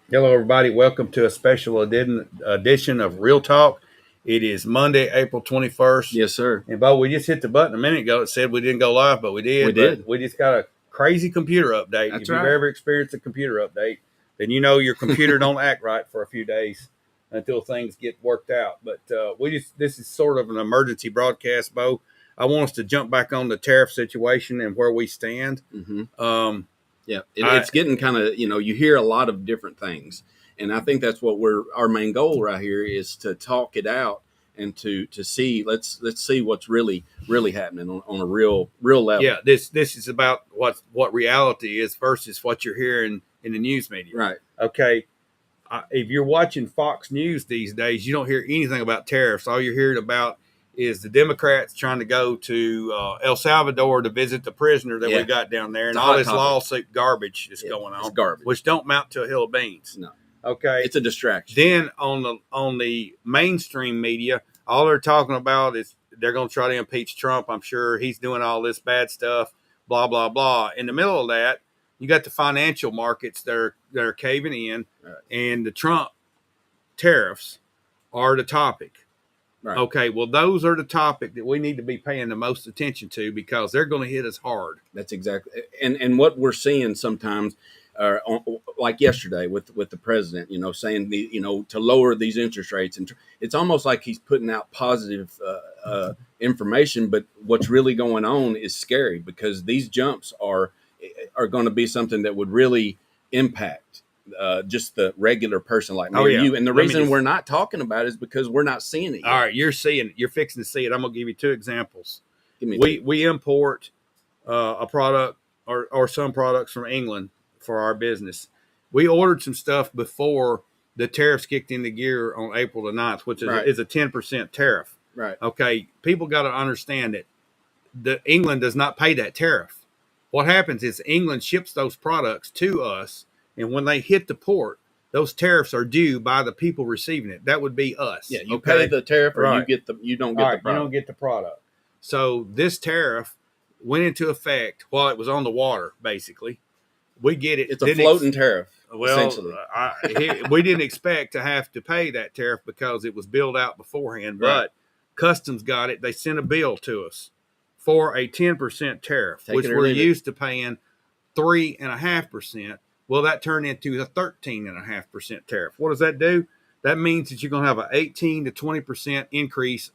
Hello, everybody. Welcome to a special edition of Real Talk. It is Monday, April 21st. Yes, sir. And, Bo, we just hit the button a minute ago. It said we didn't go live, but we did. We But did. we just got a crazy computer update. That's If you've right. ever experienced a computer update, then you know your computer don't act right for a few days until things get worked out. But this is sort of an emergency broadcast, Bo. I want us to jump back on the tariff situation and where we stand. Mm-hmm. Um, Yeah, it's getting kind of, you hear a lot of different things. And I think that's what our main goal right here is to talk it out and to see, let's see what's really happening on a real level. Yeah, this is about what reality is versus what you're hearing in the news media. Right. Okay. If you're watching Fox News these days, you don't hear anything about tariffs. All you're hearing about is the Democrats trying to go to El Salvador to visit the prisoner that we got down there, and all this lawsuit garbage is going on, which don't amount to a hill of beans. No. Okay, it's a distraction. Then on the mainstream media, all they're talking about is they're going to try to impeach Trump. I'm sure he's doing all this bad stuff, blah blah blah. In the middle of that, you got the financial markets that are caving in, right, and the Trump tariffs are the topic. Right. Okay, well, those are the topic that we need to be paying the most attention to because they're going to hit us hard. That's exactly, and what we're seeing sometimes, like yesterday with the president, saying to lower these interest rates, and it's almost like he's putting out positive information, but what's really going on is scary because these jumps are going to be something that would really impact just the regular person like me or you. And the reason we're not talking about it is because we're not seeing it yet. All right, you're fixing to see it. I'm going to give you two examples. We import a product or some products from England for our business. We ordered some stuff before the tariffs kicked into gear on April the 9th, which is a 10% tariff. Right. Okay, people got to understand that England does not pay that tariff. What happens is England ships those products to us, and when they hit the port, those tariffs are due by the people receiving it. That would be us. Yeah, you pay the tariff, or you don't get the product. You don't get the product. So this tariff went into effect while it was on the water. Basically, we get it. It's a floating tariff. Well, essentially, we didn't expect to have to pay that tariff because it was billed out beforehand. Right. But Customs got it. They sent a bill to us for a 10% tariff, which we're used to paying 3.5%. Well, that turned into a 13.5% tariff. What does that do? That means that you're going to have an 18 to 20% increase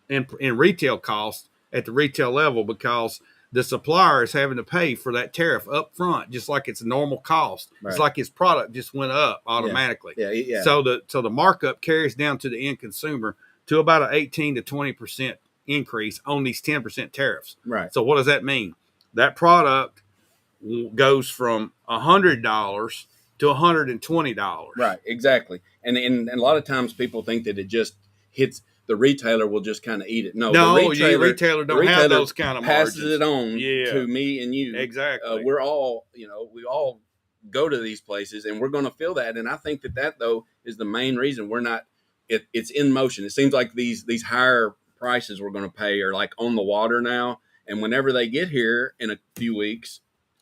in retail costs at the retail level because the supplier is having to pay for that tariff up front, just like it's a normal cost. Right. It's like his product just went up automatically. Yeah. So the markup carries down to the end consumer to about an 18 to 20% increase on these 10% tariffs. Right. So what does that mean? That product goes from $100 to $120. Right, exactly. And a lot of times people think that it just hits the retailer will just kind of eat it. No, the retailer don't have those kind of margins. Passes it on to me and you. Exactly. We're all, we all go to these places and we're going to feel that. And I think that though is the main reason we're not. It's in motion. It seems like these higher prices we're going to pay are like on the water now. And whenever they get here in a few weeks,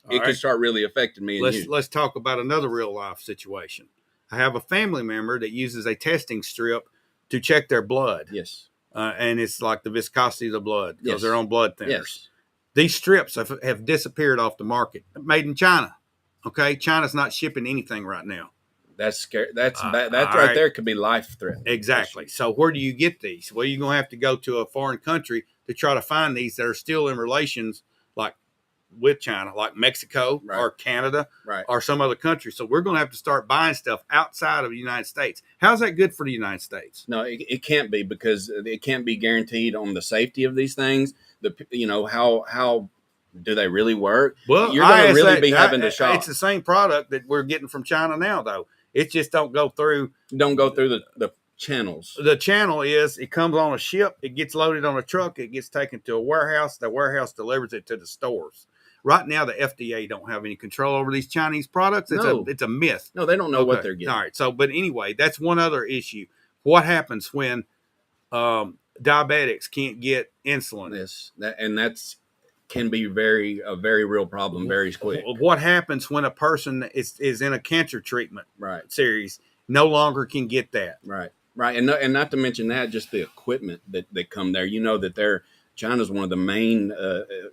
it can start really affecting me and you. Let's talk about another real life situation. I have a family member that uses a testing strip to check their blood. Yes. And it's like the viscosity of the blood because they're on blood thinners. Yes. These strips have disappeared off the market. Made in China. Okay, China's not shipping anything right now. That's scary. That's right there could be life threatening. Exactly. So where do you get these? Well, you're going to have to go to a foreign country to try to find these that are still in relations like with China, like Mexico or Canada or some other country. So we're going to have to start buying stuff outside of the United States. How's that good for the United States? No, it can't be because it can't be guaranteed on the safety of these things. How do they really work? Well, you're going to really be having to shop. It's the same product that we're getting from China now, though. It just don't go through the channels. The channel is it comes on a ship, it gets loaded on a truck, it gets taken to a warehouse. The warehouse delivers it to the stores. Right now, the FDA don't have any control over these Chinese products. It's a myth. No, they don't know what they're getting. All right. So, but anyway, that's one other issue. What happens when diabetics can't get insulin? Yes, that's can be a very real problem very quick. What happens when a person is in a cancer treatment series, no longer can get that. Right. And not to mention that, just the equipment that come there. That China's one of the main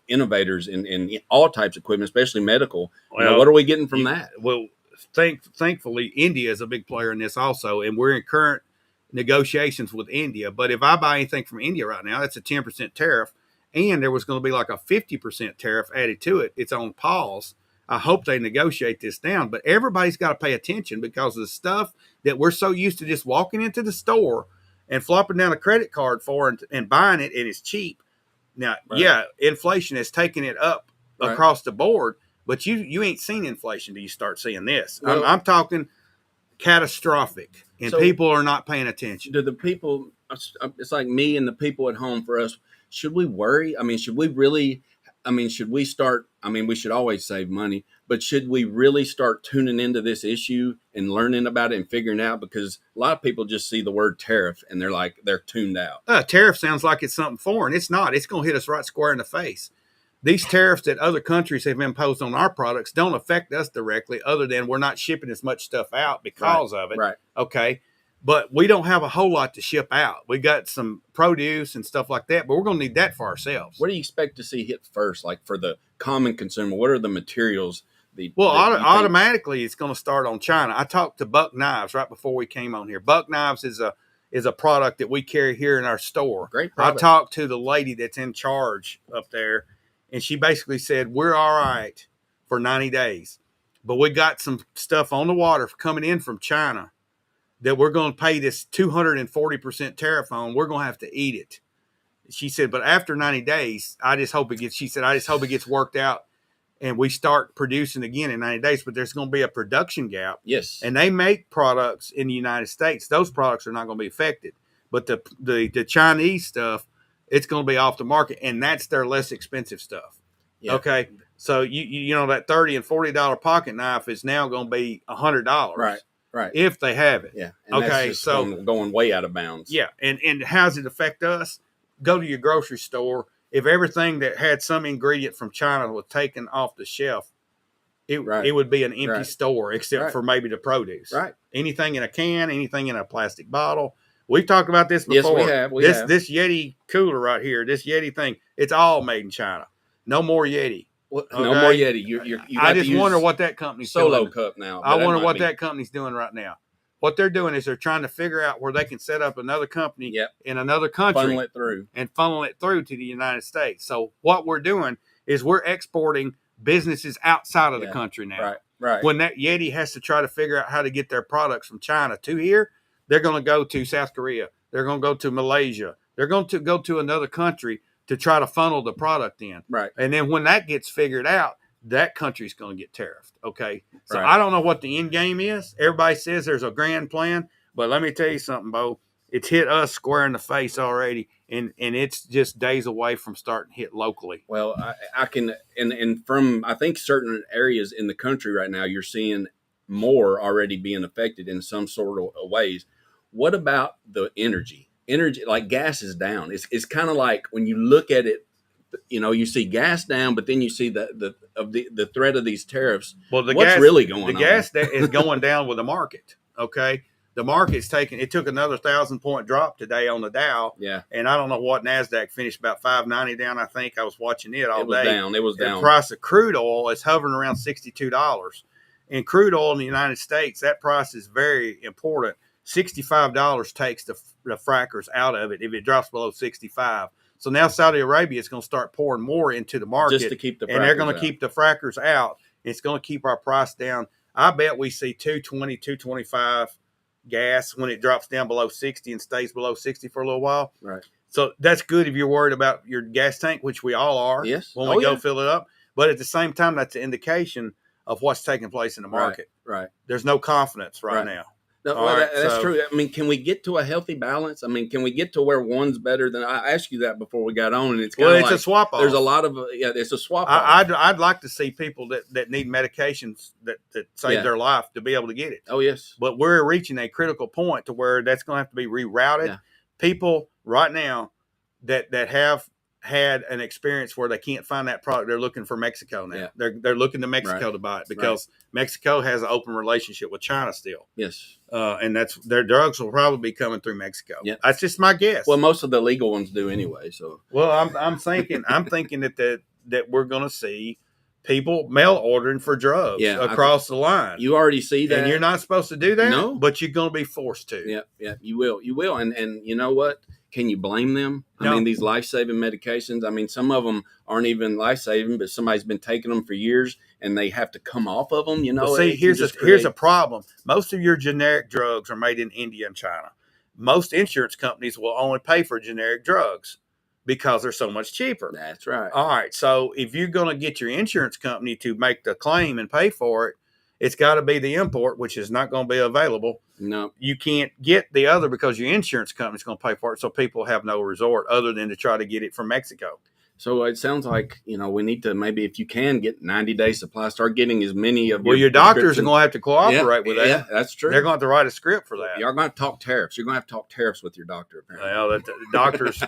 innovators in all types of equipment, especially medical. Well, what are we getting from that? Well, thankfully, India is a big player in this also, and we're in current negotiations with India. But if I buy anything from India right now, that's a 10% tariff, and there was going to be like a 50% tariff added to it. It's on pause. I hope they negotiate this down, but everybody's got to pay attention because of the stuff that we're so used to just walking into the store and flopping down a credit card for and buying it, and it's cheap. Now, yeah, inflation has taken it up across the board, but you ain't seen inflation till you start seeing this. Well, I'm talking catastrophic, and people are not paying attention. Do the people, it's like me and the people at home, for us, should we worry? I mean, should we really, should we start, we should always save money, but should we really start tuning into this issue and learning about it and figuring out? Because a lot of people just see the word tariff and they're tuned out. Tariff sounds like it's something foreign. It's not. It's going to hit us right square in the face. These tariffs that other countries have imposed on our products don't affect us directly, other than we're not shipping as much stuff out because of it. Right. Okay. But we don't have a whole lot to ship out. We got some produce and stuff like that, but we're going to need that for ourselves. What do you expect to see hit first? Like for the common consumer, what are the materials? Automatically it's going to start on China. I talked to Buck Knives right before we came on here. Buck Knives is a product that we carry here in our store. Great product. I talked to the lady that's in charge up there, and she basically said, we're all right for 90 days, but we got some stuff on the water coming in from China that we're going to pay this 240% tariff on. We're going to have to eat it. She said, but after 90 days, I just hope it gets worked out and we start producing again in 90 days, but there's going to be a production gap. Yes. And they make products in the United States. Those products are not going to be affected, but the Chinese stuff, it's going to be off the market, and that's their less expensive stuff. Yeah. Okay. So you know that $30 and $40 pocket knife is now going to be $100. Right. If they have it. Yeah. And okay. That's just going way out of bounds. Yeah. And how does it affect us? Go to your grocery store. If everything that had some ingredient from China was taken off the shelf, it would be an empty store except for maybe the produce. Right. Anything in a can, anything in a plastic bottle. We've talked about this before. Yes, we have. This Yeti cooler right here, this Yeti thing, it's all made in China. No more Yeti. Okay? No more Yeti. You I just wonder what that company's doing. Solo cup now. I wonder what that company's doing right now. What they're doing is they're trying to figure out where they can set up another company in another country. Funnel it through to the United States. So what we're doing is we're exporting businesses outside of the country now. Right. When that Yeti has to try to figure out how to get their products from China to here, they're going to go to South Korea. They're going to go to Malaysia. They're going to go to another country to try to funnel the product in. Right. And then when that gets figured out, that country's going to get tariffed. Okay. So I don't know what the end game is. Everybody says there's a grand plan, but let me tell you something, Bo. It's hit us square in the face already, and it's just days away from starting to hit locally. Well, I can, and from, I think, certain areas in the country right now, you're seeing more already being affected in some sort of ways. What about the energy? Energy, like gas is down. It's kind of like when you look at it, you see gas down, but then you see the threat of these tariffs. Well, what's really going on? The gas is going down with the market. Okay. The market's it took another 1,000-point drop today on the Dow. Yeah. And I don't know what NASDAQ finished, about 590 down. I think I was watching it all day. It was down. The price of crude oil is hovering around $62. And crude oil in the United States, that price is very important. $65 takes the frackers out of it if it drops below 65. So now Saudi Arabia is going to start pouring more into the market just to keep the frackers and they're going to keep the frackers out. It's going to keep our price down. I bet we see $2.20, $2.25 gas when it drops down below 60 and stays below 60 for a little while. Right. So that's good if you're worried about your gas tank, which we all are. Yes. When we go fill it up. But at the same time, that's an indication of what's taking place in the market. Right. There's no confidence right now. No, that's true. I mean, can we get to a healthy balance? I mean, can we get to where one's better than? I asked you that before we got on, and it's kind of it's a swap off. There's a lot of it's a swap off. I'd like to see people that need medications that save their life to be able to get it. Oh yes, but we're reaching a critical point to where that's going to have to be rerouted. Yeah. People right now that have had an experience where they can't find that product. They're looking for Mexico now. Yeah. They're looking to Mexico to buy it because Mexico has an open relationship with China still. Yes. And that's their drugs will probably be coming through Mexico. Yeah. That's just my guess. Well, most of the legal ones do anyway. So well, I'm thinking that we're going to see people mail ordering for drugs across the line. You already see that. And you're not supposed to do that, no, but you're going to be forced to. Yeah, you will. And you know what? Can you blame them? No. I mean, these life-saving medications, I mean, some of them aren't even life-saving, but somebody's been taking them for years and they have to come off of them, you know. Well, see, here's a problem. Most of your generic drugs are made in India and China. Most insurance companies will only pay for generic drugs because they're so much cheaper. That's right. All right. So if you're going to get your insurance company to make the claim and pay for it, it's got to be the import, which is not going to be available. No. You can't get the other because your insurance company's going to pay for it. So people have no resort other than to try to get it from Mexico. So it sounds like, we need to maybe, if you can, get 90-day supply, start getting as many of your doctors are going to have to cooperate with that. Yeah, that's true. They're going to have to write a script for that. You're going to talk tariffs. You're going to have to talk tariffs with your doctor, apparently. Well, the doctors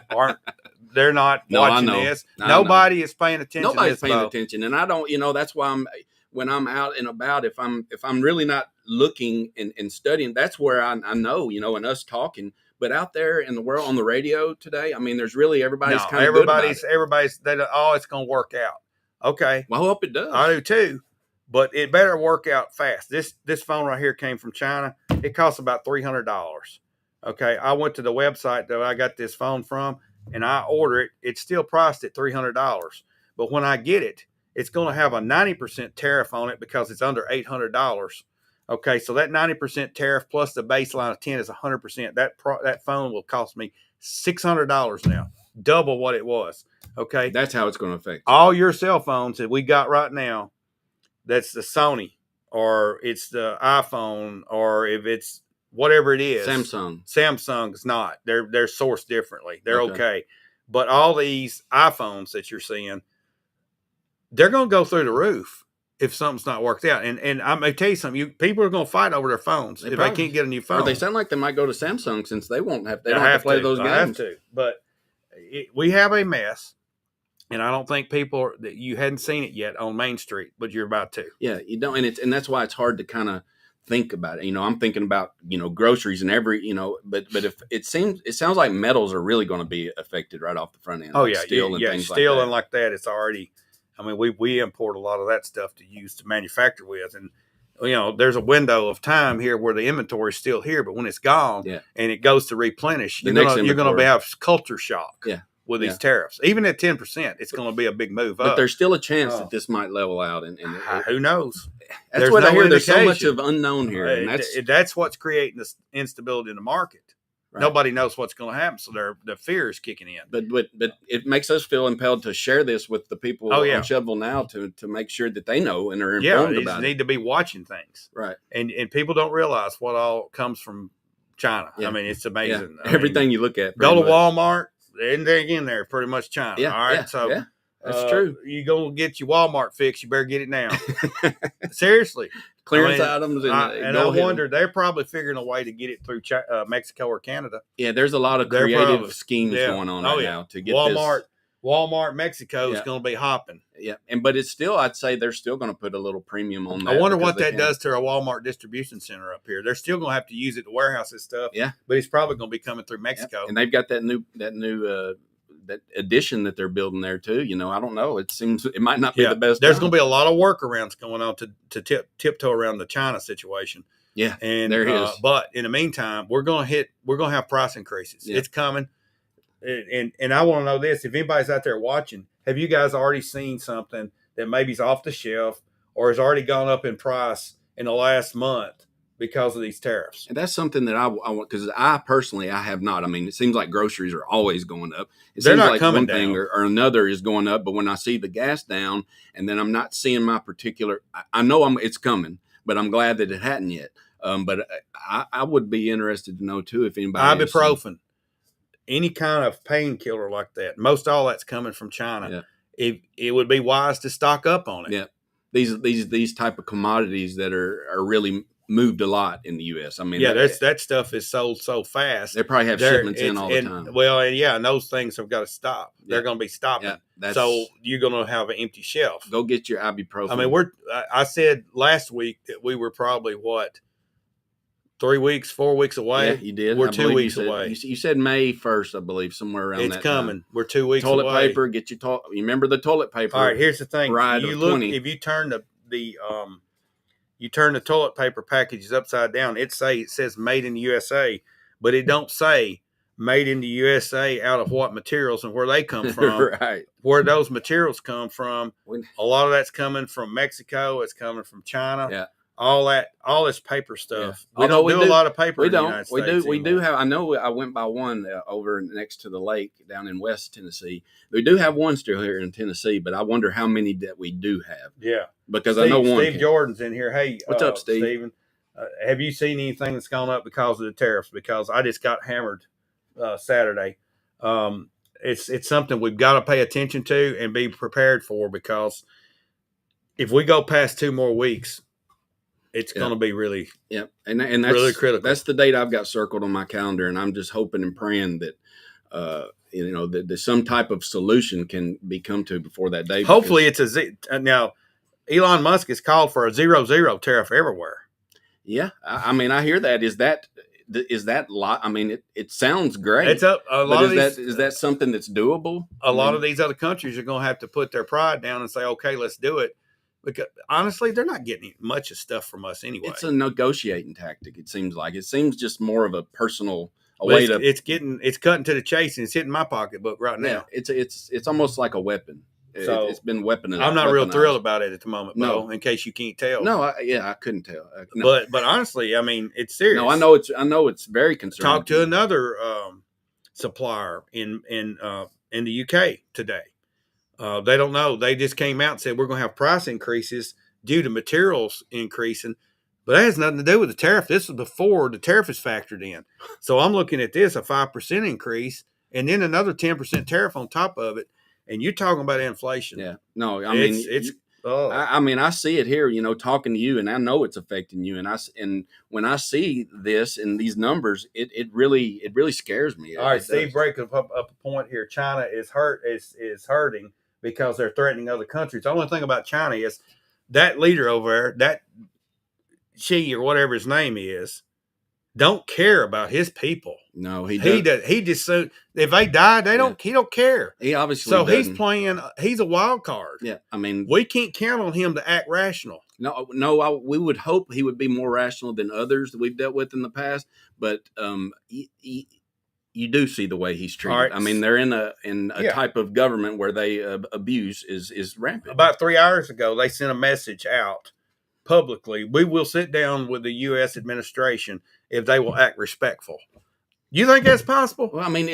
they're not watching this. Nobody is paying attention. Nobody's paying attention. And I don't, that's why when I'm out and about, if I'm really not looking and studying, that's where I know, and us talking. But out there in the world on the radio today, I mean, there's really everybody's kind of everybody's it's going to work out. Okay. Well, I hope it does. I do too, but it better work out fast. This phone right here came from China. It costs about $300. Okay. I went to the website that I got this phone from and I order it. It's still priced at $300, but when I get it, it's going to have a 90% tariff on it because it's under $800. Okay, so that 90% tariff plus the baseline of 10 is 100%. That phone will cost me $600 now, double what it was. Okay, that's how it's going to affect all your cell phones that we got right now. That's the Sony, or it's the iPhone, or if it's whatever it is, Samsung is not. They're sourced differently. They're okay, but all these iPhones that you're seeing, they're going to go through the roof if something's not worked out. And I'm going to tell you something, people are going to fight over their phones if they can't get a new phone. Or they sound like they might go to Samsung since they don't have to play those games. Have to. But we have a mess, and I don't think people that you hadn't seen it yet on Main Street, but you're about to. Yeah, you don't, and that's why it's hard to kind of think about it. I'm thinking about groceries and every but if it sounds like metals are really going to be affected right off the front end. Oh like yeah, steel and things steel like that. And like that. It's already. I mean, we import a lot of that stuff to use to manufacture with, and there's a window of time here where the inventory is still here, but when it's gone and it goes to replenish, you're going to have culture shock with these tariffs. Even at 10%, it's going to be a big move up. But there's still a chance that this might level out, and who knows? That's what I hear. There's so much of unknown here, and that's what's creating this instability in the market. Right. Nobody knows what's going to happen, so the fear is kicking in. But it makes us feel impelled to share this with the people on Shelbyville now to make sure that they know and are informed about it. They need to be watching things, right? And people don't realize what all comes from China. Yeah. I mean, it's amazing. Yeah. Everything you look at. Go to Walmart, everything in there pretty much China. Yeah, all right, so that's true. You go get your Walmart fix, you better get it now. Seriously. Clearance items. And I wonder, they're probably figuring a way to get it through Mexico or Canada. Yeah, there's a lot of creative schemes going on now to get Walmart, Mexico is going to be hopping. Yeah, but it's still, I'd say they're still going to put a little premium on that. I wonder what that does to our Walmart distribution center up here. They're still going to have to use it to warehouse this stuff. Yeah, but it's probably going to be coming through Mexico. Yeah. And they've got that new that addition that they're building there too. I don't know. It seems it might not be the best. There's going to be a lot of workarounds going on to tiptoe around the China situation. Yeah, and there is. But in the meantime, we're going to have price increases. Yeah. It's coming. And I want to know this: if anybody's out there watching, have you guys already seen something that maybe's off the shelf or has already gone up in price in the last month because of these tariffs? And that's something that I want, because I personally have not. I mean, it seems like groceries are always going up. They're not like coming one thing or another is going up, but when I see the gas down, and then I'm not seeing my particular, I know it's coming, but I'm glad that it hadn't yet. But I would be interested to know too if anybody. Ibuprofen, any kind of painkiller like that, most all that's coming from China. Yeah. It would be wise to stock up on it. Yeah. these type of commodities that are really moved a lot in the U.S. I mean, yeah, that stuff is sold so fast. They probably have shipments in all the time. Well, and yeah, and those things have got to stop. Yeah. They're going to be stopping. Yeah, so you're going to have an empty shelf. Go get your ibuprofen. I mean, I said last week that we were probably 4 weeks away. Yeah, you did. We're 2 weeks away. You said May 1st, I believe, somewhere around that. It's coming. Time. We're 2 weeks toilet away. Paper. Get your You remember the toilet paper? All right. Here's the thing. You look 20. If you turn you turn the toilet paper packages upside down. It says made in the USA, but it don't say made in the USA out of what materials and where they come from. Right. Where those materials come from. A lot of that's coming from Mexico. It's coming from China. Yeah. All this paper stuff. Yeah. We don't do a lot of paper. We don't. In the United States We do have. I know. I went by one over next to the lake down in West Tennessee. We do have one still here in Tennessee, but I wonder how many that we do have. Yeah, because I know one. Steve Jordan's in here. Hey, what's up, Steve? Steven, have you seen anything that's gone up because of the tariffs? Because I just got hammered Saturday. It's something we've got to pay attention to and be prepared for, because if we go past 2 more weeks, it's going to be really, and that's really critical. That's the date I've got circled on my calendar, and I'm just hoping and praying that that some type of solution can be come to before that day. Hopefully, now Elon Musk has called for a 0-0 tariff everywhere. Yeah, I mean, I hear that. Is that lot? I mean, it sounds great. It's a lot of these, is that something that's doable? A lot of these other countries are going to have to put their pride down and say, okay, let's do it. Because honestly, they're not getting much of stuff from us anyway. It's a negotiating tactic. It seems just more of a personal way to. It's cutting to the chase, and it's hitting my pocketbook right now. It's almost like a weapon. So it's been weaponized. I'm not real thrilled about it at the moment, Bo, in case you can't tell. No, I couldn't tell. No. But honestly, I mean, it's serious. No, I know it's very concerning. Talked to another supplier in the UK today. They don't know. They just came out and said we're going to have price increases due to materials increasing, but that has nothing to do with the tariff. This was before the tariff is factored in. So I'm looking at this, a 5% increase, and then another 10% tariff on top of it. And you're talking about inflation. Yeah. No, I mean, I see it here, talking to you, and I know it's affecting you. And when I see this and these numbers, it really scares me. All right, Steve, break up a point here. China is hurting because they're threatening other countries. The only thing about China is that leader over there, that Xi or whatever his name is, don't care about his people. No, he does. He just if they die, he don't care. He obviously so doesn't. He's a wild card. Yeah, I mean, we can't count on him to act rational. No, we would hope he would be more rational than others that we've dealt with in the past. But you do see the way he's treated. Right. I mean, they're in a type of government where they abuse is rampant. About 3 hours ago, they sent a message out publicly. We will sit down with the U.S. administration if they will act respectful. You think that's possible? Well, I mean,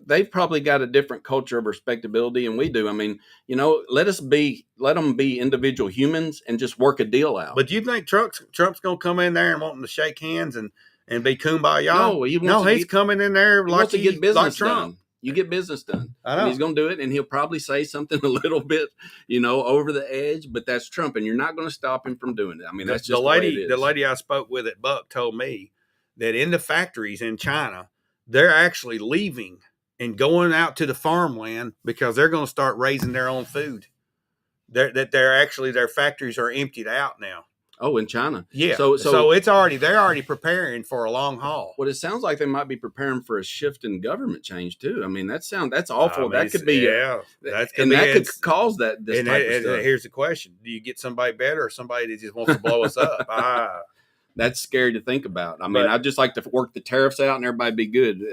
they've probably got a different culture of respectability than we do. I mean, let them be individual humans and just work a deal out. But do you think Trump's going to come in there and want them to shake hands and be kumbaya? No, he's coming in there like to get business Trump. Done. You get business done. I know. And he's going to do it, and he'll probably say something a little bit, over the edge, but that's Trump, and you're not going to stop him from doing it. I mean, that's just the way it is. The lady I spoke with at Buck told me that in the factories in China, they're actually leaving and going out to the farmland because they're going to start raising their own food. Their factories are emptied out now. Oh, in China. Yeah. So they're already preparing for a long haul. Well, it sounds like they might be preparing for a shift in government change too. I mean, that's awful. I mean, that could be, that could cause this type of stuff. Here's the question: do you get somebody better or somebody that just wants to blow us up? That's scary to think about. I mean, I'd just like to work the tariffs out and everybody be good.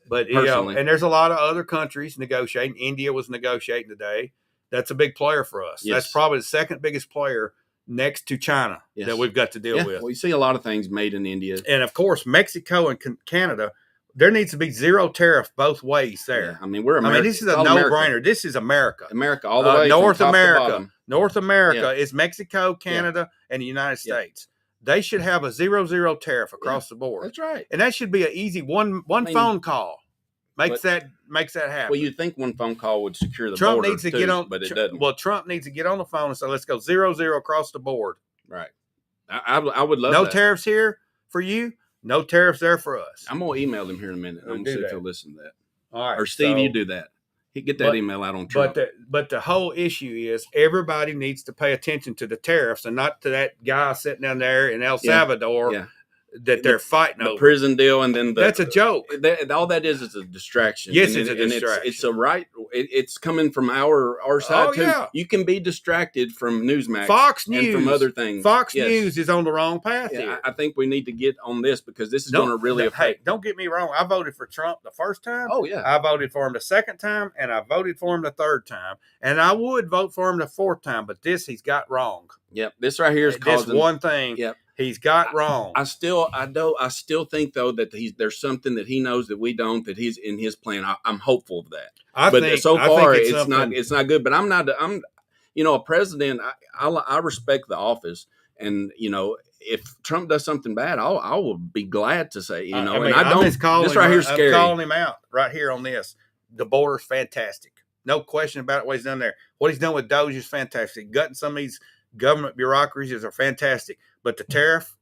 But and there's a lot of other countries negotiating. India was negotiating today. That's a big player for us. Yes. That's probably the second biggest player next to China that we've got to deal with. Well, you see a lot of things made in India. And, of course, Mexico and Canada, there needs to be zero tariff both ways there. Yeah, I mean, we're America. I mean, this is a no-brainer. This is America. America, all the way North from top to America. bottom. North America is Mexico, Canada, and the United States. They should have a 0-0 tariff across the board. That's right. And that should be an easy one phone call. makes that happen. Well, you'd think one phone call would secure the Trump border needs to too, get on, but it doesn't. Well, Trump needs to get on the phone and say, let's go 0-0 across the board. Right. I would love no that. tariffs here for you. No tariffs there for us. I'm gonna email him here in a minute. I'm gonna see if he'll listen to that. All right. Or Steve, you do that. Get that email out on Trump. But the whole issue is everybody needs to pay attention to the tariffs and not to that guy sitting down there in El Salvador that they're fighting over. The prison deal, and then that's a joke. All that is a distraction. Yes, it's a distraction. It's a right. It's coming from our side too. Yeah. You can be distracted from Newsmax, Fox News, and from other things. Fox News is on the wrong path here. I think we need to get on this because this is going to really affect. Hey, don't get me wrong. I voted for Trump the first time. Oh yeah. I voted for him the second time, and I voted for him the third time, and I would vote for him the fourth time. But this he's got wrong. Yep. This right here is causing this one thing. Yep. He's got wrong. I still think though that there's something that he knows that we don't, that he's in his plan. I'm hopeful of that. So far it's not good. But I'm a president. I respect the office, and if Trump does something bad, I will be glad to say and I don't. This right here's scary. I'm calling him out right here on this. The border's fantastic, no question about it. What he's done there, what he's done with Doge is fantastic. Gutting some of these government bureaucracies are fantastic. But the tariff,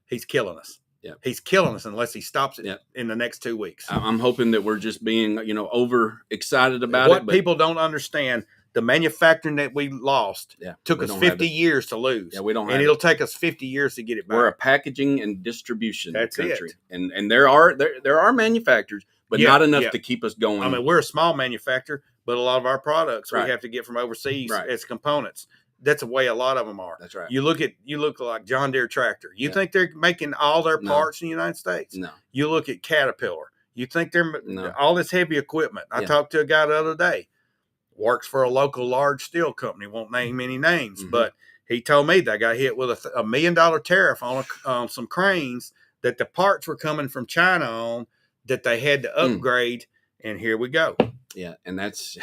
he's killing us. Yeah, he's killing us unless he stops it in the next 2 weeks. I'm hoping that we're just being, over excited about it. What people don't understand, the manufacturing that we lost took us 50 years to lose. Yeah, we don't have and it'll take us 50 years to get it back. We're a packaging and distribution country. And there are manufacturers, but not enough to keep us going. I mean, we're a small manufacturer, but a lot of our products we have to get from overseas as components. That's the way a lot of them are. That's right. You look like John Deere tractor. You think they're making all their parts in the United States? No. You look at Caterpillar. You think they're all this heavy equipment. I talked to a guy the other day, works for a local large steel company. Won't name any names, but he told me they got hit with a $1 million tariff on some cranes that the parts were coming from China on that they had to upgrade. And here we go. Yeah, and that's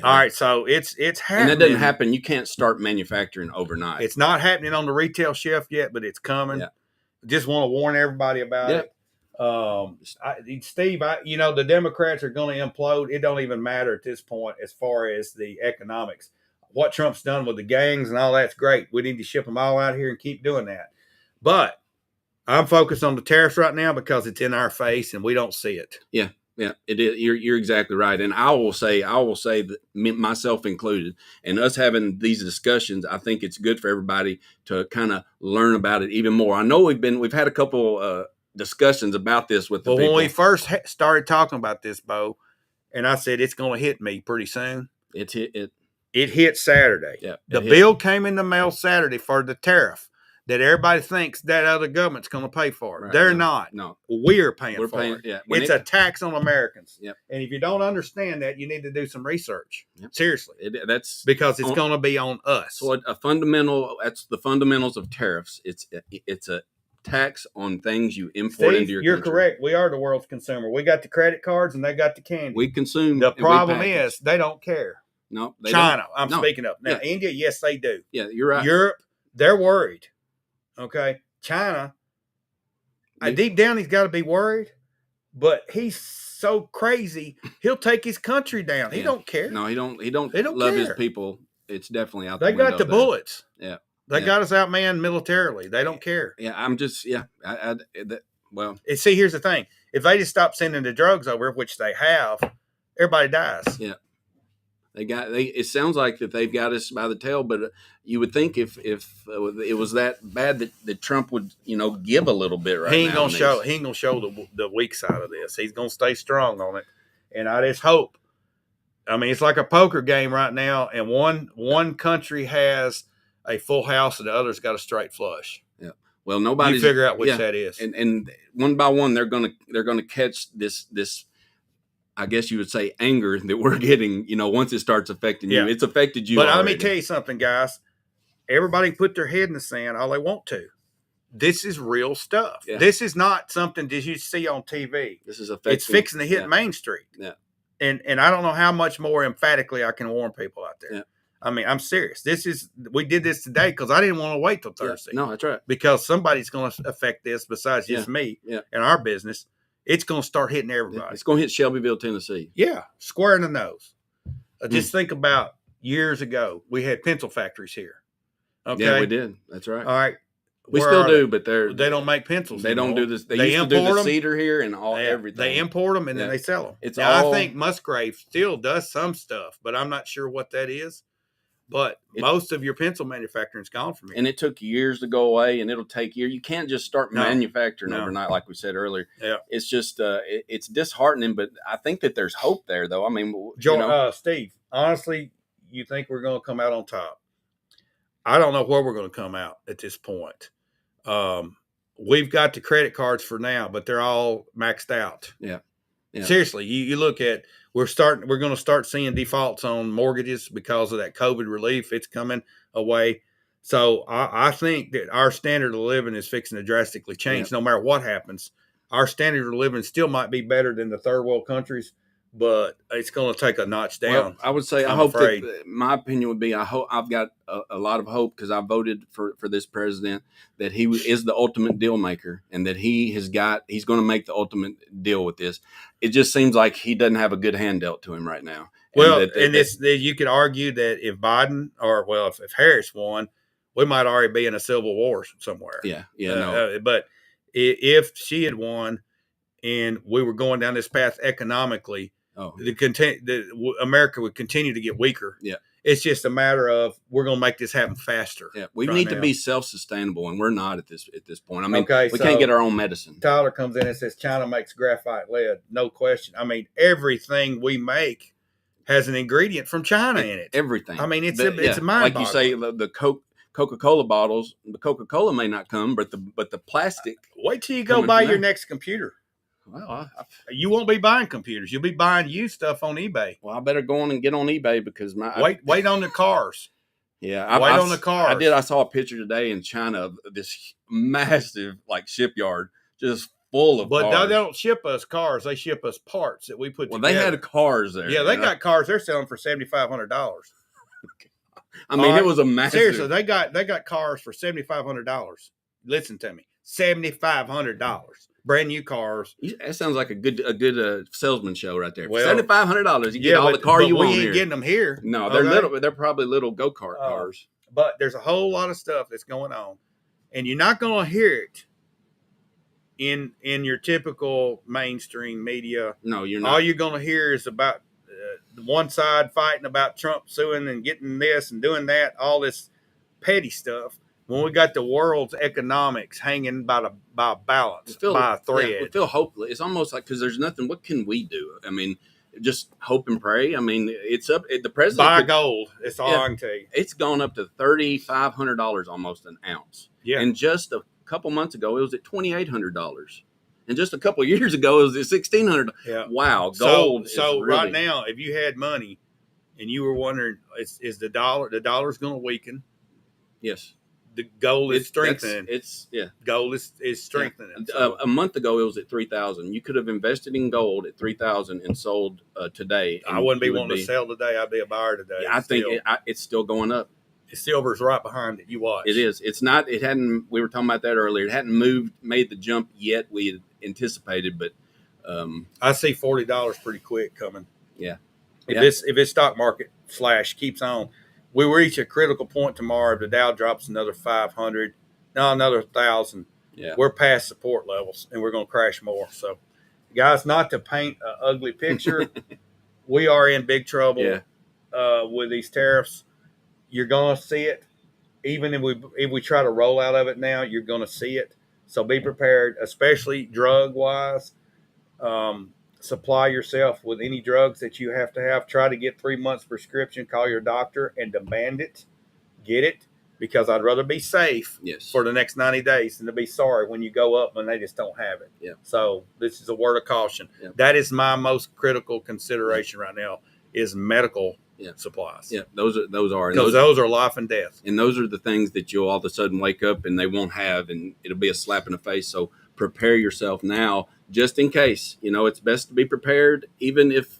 all right. So it's happening. And that doesn't happen. You can't start manufacturing overnight. It's not happening on the retail shelf yet, but it's coming. Yeah. Just want to warn everybody about it. Steve, the Democrats are going to implode. It don't even matter at this point as far as the economics. What Trump's done with the gangs and all that's great. We need to ship them all out here and keep doing that. But I'm focused on the tariffs right now because it's in our face and we don't see it. Yeah. Yeah, it is. You're exactly right, and I will say that myself included, and us having these discussions, I think it's good for everybody to kind of learn about it even more. I know we've had a couple discussions about this with the people. When we first started talking about this, Bo, and I said it's going to hit me pretty soon. It hit Saturday. Yeah, the bill came in the mail Saturday for the tariff that everybody thinks that other government's going to pay for it. Right. They're not. No. We're paying for it. Yeah. It's a tax on Americans. Yep. And if you don't understand that, you need to do some research. Yep. Seriously. That's because it's going to be on us. So that's the fundamentals of tariffs. It's a tax on things you import into your country. You're correct. We are the world's consumer. We got the credit cards and they got the candy. We consume. The problem is they don't care. No. China, I'm speaking of. Now, India, yes, they do. Yeah, you're right. Europe, they're worried. Okay, China. Deep down, he's got to be worried, but he's so crazy. He'll take his country down. He don't care. No, he don't love his people. It's definitely out. They got the bullets. Yeah, they got us outmanned militarily. They don't care. Yeah, I'm just well. See, here's the thing: if they just stop sending the drugs over, which they have, everybody dies. Yeah. It sounds like that they've got us by the tail, but you would think if it was that bad that Trump would, give a little bit right now. He ain't gonna show the weak side of this. He's gonna stay strong on it. And I just hope. I mean, it's like a poker game right now, and one country has a full house and the other's got a straight flush. Yeah. Well, you figure out which that is. And one by one they're gonna catch this I guess you would say anger that we're getting, once it starts affecting you. It's affected you. But let me tell you something, guys. Everybody put their head in the sand all they want to. This is real stuff. Yeah. This is not something that you see on TV. This is affecting. It's fixing to hit Main Street. Yeah. And I don't know how much more emphatically I can warn people out there. Yeah. I mean, I'm serious. We did this today because I didn't want to wait till Thursday. No, that's right. Because somebody's going to affect this besides just me and our business. it's going to start hitting Yeah, everybody. it's going to hit Shelbyville, Tennessee. Yeah, square in the nose. Just think about years ago, we had pencil factories here. Okay, Yeah, we did. That's right. All right, we still do, but they don't make pencils. They anymore. don't do this. They used to do the cedar here and everything. They import them and then they sell them. It's now, I think Musgrave still does some stuff, but I'm not sure what that is. But most of your pencil manufacturing is gone from here. And it took years to go away, and it'll take years. You can't just start manufacturing overnight, like we said earlier. Yeah. It's just it's disheartening, but I think that there's hope there, though. I mean, Steve, honestly, you think we're going to come out on top? I don't know where we're going to come out at this point. We've got the credit cards for now, but they're all maxed out. Yeah. Seriously, you look at we're going to start seeing defaults on mortgages because of that COVID relief. It's coming away. So I think that our standard of living is fixing to drastically change. No matter what happens. Our standard of living still might be better than the third world countries, but it's going to take a notch down. Well, I would say I hope that my opinion would be I've got a lot of hope because I voted for this president that he is the ultimate deal maker and that he's going to make the ultimate deal with this. It just seems like he doesn't have a good hand dealt to him right now. Well, you could argue that if Biden if Harris won, we might already be in a civil war somewhere. Yeah. But if she had won and we were going down this path economically, America would continue to get weaker. Yeah. It's just a matter of we're going to make this happen faster. Yeah. We need to be self-sustainable, and we're not at this point. I mean, we can't get our own medicine. Tyler comes in and says China makes graphite lead. No question. I mean, everything we make has an ingredient from China in it. Everything. I mean, it's a mind-boggling. Like you say, the Coca-Cola bottles, the Coca-Cola may not come, but the plastic. Wait till you go buy your next computer. Well, you won't be buying computers. You'll be buying used stuff on eBay. Well, I better go on and get on eBay because wait on the cars. Yeah, wait on the cars. I saw a picture today in China of this massive shipyard just full of cars. But they don't ship us cars. They ship us parts that we put together. Well, they had cars there. Yeah, they got cars they're selling for $7,500. I mean, it was a massive. Seriously, they got cars for $7,500. Listen to me, $7,500. Brand new cars. That sounds like a good salesman show right there. Well, $7,500, you get all the car you want. We ain't getting them here. No, they're they're probably little go-kart cars. But there's a whole lot of stuff that's going on, and you're not going to hear it in your typical mainstream media. No, you're not. All you're going to hear is about one side fighting about Trump suing and getting this and doing that, all this petty stuff. When we got the world's economics hanging by a balance, by a thread. Yeah, we feel hopeless. It's almost like because there's nothing. What can we do? I mean, just hope and pray. I mean, it's up. The president buy gold. It's all I can tell you. It's gone up to $3,500 almost an ounce. Yeah. And just a couple months ago, it was at $2,800. And just a couple of years ago, it was at $1,600. Yeah. Wow. Gold. So really, right now, if you had money and you were wondering, is the dollar's going to weaken? Yes. The gold is strengthening. Gold is strengthening. Yeah. So, a month ago, it was at $3,000. You could have invested in gold at $3,000 and sold today. I wouldn't be wanting to sell today. I'd be a buyer today. Yeah, I think it's still going up. Silver's right behind it. You watch. It is. It's not. It hadn't. We were talking about that earlier. It hadn't made the jump yet. We had anticipated, but I see $40 pretty quick coming. Yeah. If this stock market flash keeps on. We reach a critical point tomorrow. If the Dow drops another 500, another 1,000, we're past support levels, and we're going to crash more. So, guys, not to paint an ugly picture, we are in big trouble with these tariffs. You're going to see it. Even if we try to roll out of it now, you're going to see it. So be prepared, especially drug-wise. Supply yourself with any drugs that you have to have. Try to get 3 months prescription. Call your doctor and demand it. Get it, because I'd rather be safe for the next 90 days than to be sorry when you go up and they just don't have it. Yeah. So this is a word of caution. Yeah. That is my most critical consideration right now is medical supplies. Yeah, those are because those are life and death. And those are the things that you'll all of a sudden wake up and they won't have, and it'll be a slap in the face. So prepare yourself now. Just in case, it's best to be prepared, even if,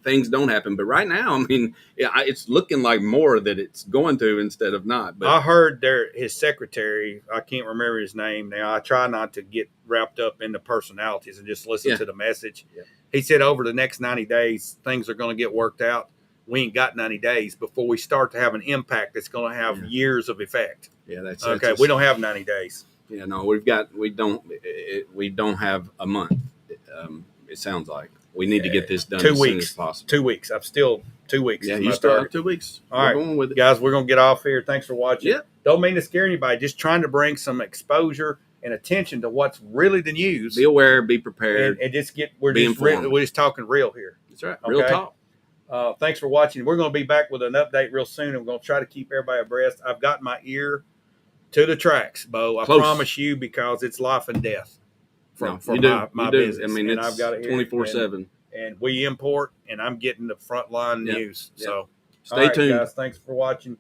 things don't happen. But right now, I mean, it's looking like more that it's going to instead of not. But I heard his secretary, I can't remember his name now. I try not to get wrapped up in the personalities and just listen to the message. Yeah. He said over the next 90 days, things are going to get worked out. We ain't got 90 days before we start to have an impact that's going to have years of effect. Yeah, that's okay. We don't have 90 days. Yeah, no, we don't have a month. It sounds like we need to get this done 2 weeks. As soon as possible. 2 weeks. I'm still 2 weeks. Yeah, you still have 2 weeks. All right, going with it. Guys, we're going to get off here. Thanks for watching. Yeah. Don't mean to scare anybody. Just trying to bring some exposure and attention to what's really the news. Be aware, be prepared, and just we're just talking real here. That's right. Real talk. Thanks for watching. We're going to be back with an update real soon, and we're going to try to keep everybody abreast. I've got my ear to the tracks, Bo. I promise you, because it's life and death for my business. I mean, and it's I've got it 24/7. And we import, and I'm getting the frontline news. So stay tuned, guys. Thanks for watching.